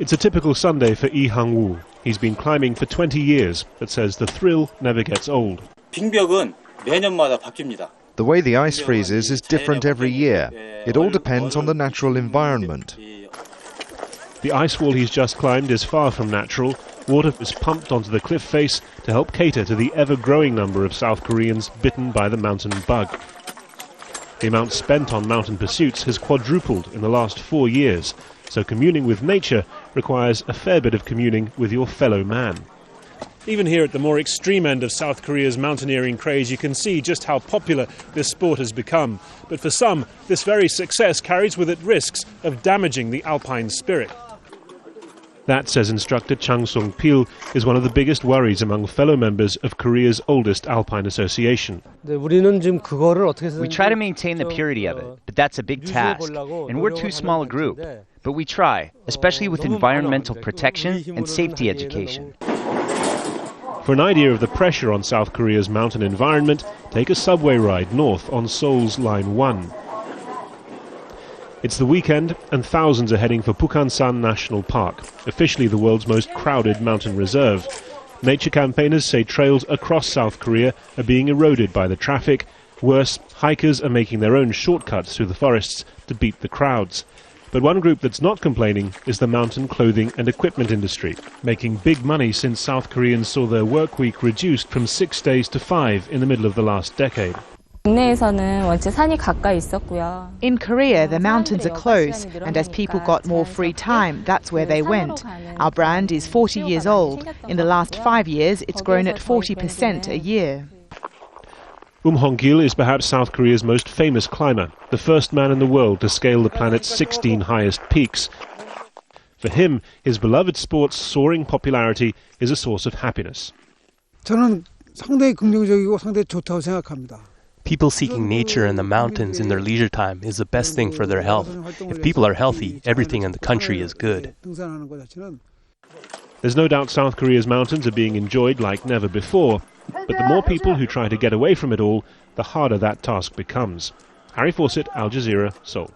It's a typical Sunday for Lee Hang-woo. He's been climbing for 20 years, but says the thrill never gets old. 빙벽은 매년마다 바뀝니다. The way the ice freezes is different every year. It all depends on the natural environment. The ice wall he's just climbed is far from natural. Water is pumped onto the cliff face to help cater to the ever-growing number of South Koreans bitten by the mountain bug. The amount spent on mountain pursuits has quadrupled in the last 4 years, so communing with nature requires a fair bit of communing with your fellow man. Even here at the more extreme end of South Korea's mountaineering craze, you can see just how popular this sport has become. But for some, this very success carries with it risks of damaging the alpine spirit. That, says instructor Chang Song-pil, is one of the biggest worries among fellow members of Korea's oldest alpine association. We try to maintain the purity of it, but that's a big task, and we're too small a group. But we try, especially with environmental protection and safety education. For an idea of the pressure on South Korea's mountain environment, take a subway ride north on Seoul's Line 1. It's the weekend, and thousands are heading for Bukhansan National Park, officially the world's most crowded mountain reserve. Nature campaigners say trails across South Korea are being eroded by the traffic. Worse, hikers are making their own shortcuts through the forests to beat the crowds. But one group that's not complaining is the mountain clothing and equipment industry, making big money since South Koreans saw their work week reduced from 6 days to 5 in the middle of the last decade. In Korea, the mountains are close, and as people got more free time, that's where they went. Our brand is 40 years old. In the last 5 years, it's grown at 40% a year. Hong-gil is perhaps South Korea's most famous climber, the first man in the world to scale the planet's 16 highest peaks. For him, his beloved sport's soaring popularity is a source of happiness. 저는 상당히 긍정적이고 상당히 좋다고 생각합니다. People seeking nature in the mountains in their leisure time is the best thing for their health. If people are healthy, everything in the country is good. There's no doubt South Korea's mountains are being enjoyed like never before, but the more people who try to get away from it all, the harder that task becomes. Fawcett, Al Jazeera, Seoul.